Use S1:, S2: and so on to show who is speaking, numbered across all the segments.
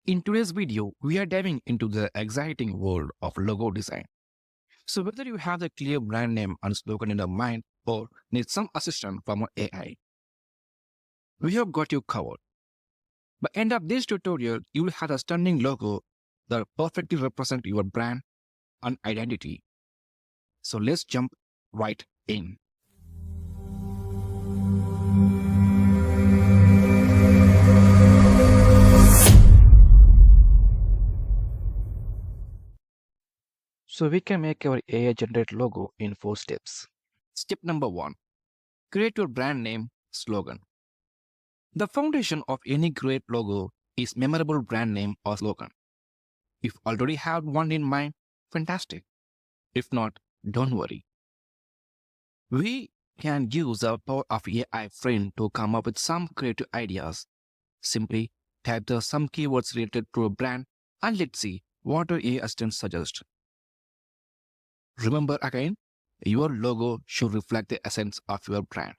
S1: In today's video, we are diving into the exciting world of logo design. So whether you have a clear brand name and slogan in your mind or need some assistance from AI, we have got you covered. By the end of this tutorial, you will have a stunning logo that perfectly represents your brand and identity. So let's jump right in. So we can make our AI generated logo in 4 steps. Step number 1. Create your brand name slogan. The foundation of any great logo is memorable brand name or slogan. If you already have one in mind, fantastic. If not, don't worry. We can use the power of AI friend to come up with some creative ideas. Simply type the some keywords related to a brand and let's see what our AI assistant suggests. Remember again, your logo should reflect the essence of your brand.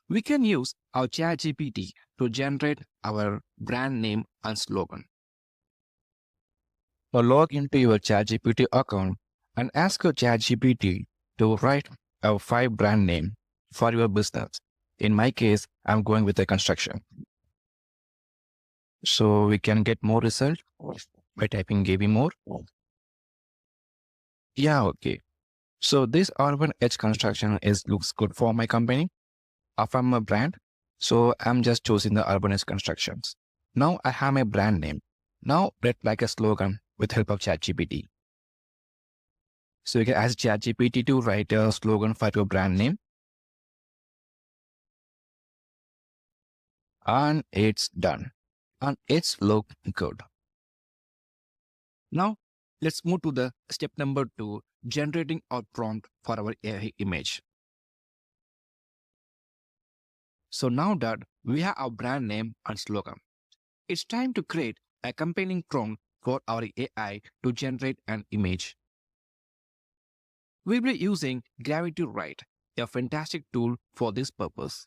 S1: We can use our ChatGPT to generate our brand name and slogan. Now log into your ChatGPT account and ask your ChatGPT to write a 5 brand name for your business. In my case, I'm going with a construction. So we can get more result by typing give me more. Yeah, okay. So this urban edge construction looks good for my company. I'm a brand, so I'm just choosing the urban edge constructions. Now I have my brand name. Now let's like a slogan with help of ChatGPT. So you can ask ChatGPT to write a slogan for your brand name. And it's done. And it's look good. Now let's move to the step number 2, generating our prompt for our AI image. So now that we have our brand name and slogan, it's time to create a compelling prompt for our AI to generate an image. We'll be using Gravity Write, a fantastic tool for this purpose.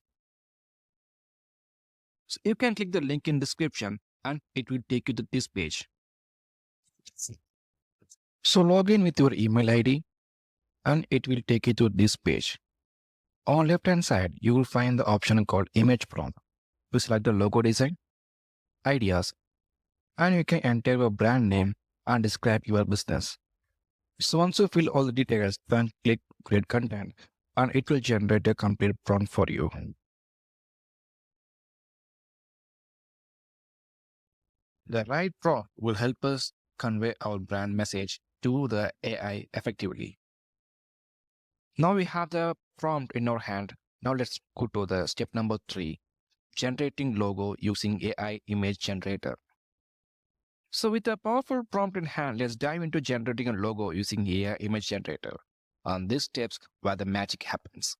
S1: So you can click the link in description and it will take you to this page. So log in with your email ID and it will take you to this page. On left hand side, you will find the option called image prompt. You select the logo design, ideas, and you can enter your brand name and describe your business. So once you fill all the details, then click create content and it will generate a complete prompt for you. The right prompt will help us convey our brand message to the AI effectively. Now we have the prompt in our hand. Now let's go to the step number 3, generating logo using AI image generator. So with a powerful prompt in hand, let's dive into generating a logo using AI image generator. On these steps where the magic happens.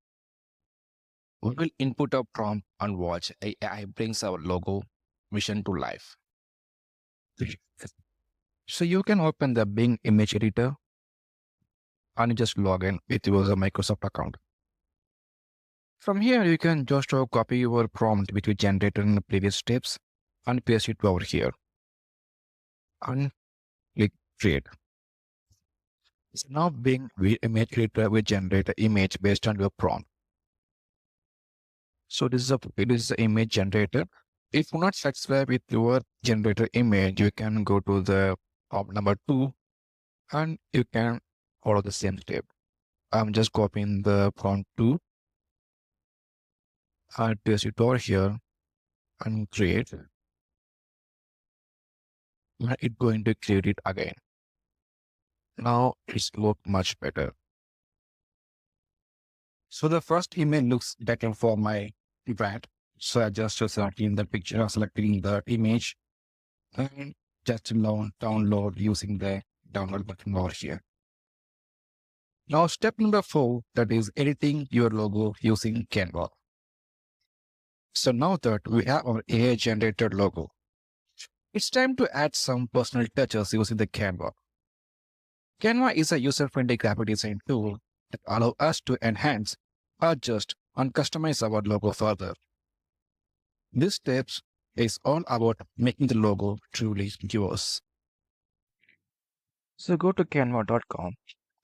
S1: We will input a prompt and watch AI brings our logo vision to life. So you can open the Bing image editor and just log in with your Microsoft account. From here, you can just copy your prompt which we generated in the previous steps and paste it over here. And click create. So now Bing image editor will generate an image based on your prompt. So it is the image generator. If you're not satisfied with your generator image, you can go to the prompt number 2 and you can follow the same step. I'm just copying the prompt 2 and paste it over here and create. And it's going to create it again. Now it's look much better. So the first image looks better for my brand. So I just selecting the picture, selecting the image, and just download using the download button over here. Now step number 4, that is editing your logo using Canva. So now that we have our AI generated logo, it's time to add some personal touches using the Canva. Canva is a user-friendly graphic design tool that allows us to enhance, adjust, and customize our logo further. These steps is all about making the logo truly yours. So go to canva.com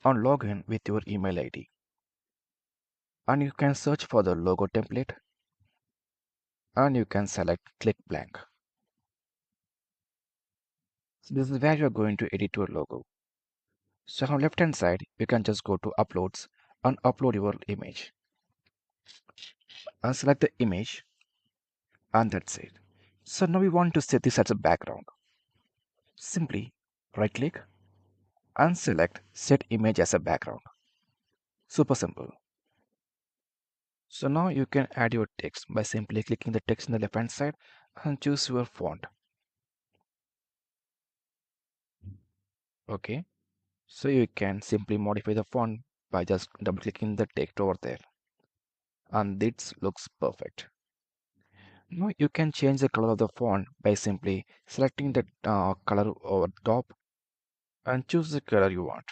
S1: and log in with your email ID. And you can search for the logo template and you can select click blank. So this is where you're going to edit your logo. So on left hand side, you can just go to uploads and upload your image. And select the image and that's it. So now we want to set this as a background. Simply right click and select set image as a background. Super simple. So now you can add your text by simply clicking the text in the left hand side and choose your font. Okay. So you can simply modify the font by just double clicking the text over there. And this looks perfect. Now you can change the color of the font by simply selecting the color over top and choose the color you want.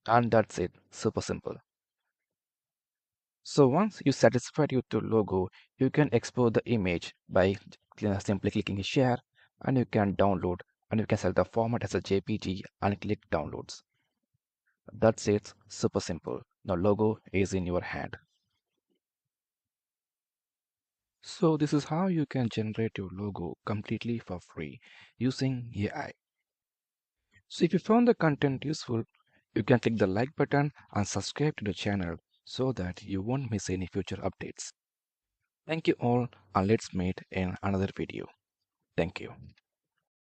S1: And that's it, super simple. So once you satisfied with your logo, you can export the image by simply clicking share and you can download and you can select the format as a JPG and click downloads. That's it, super simple. Now logo is in your hand. So this is how you can generate your logo completely for free using AI. So if you found the content useful, you can click the like button and subscribe to the channel so that you won't miss any future updates. Thank you all and let's meet in another video. Thank you.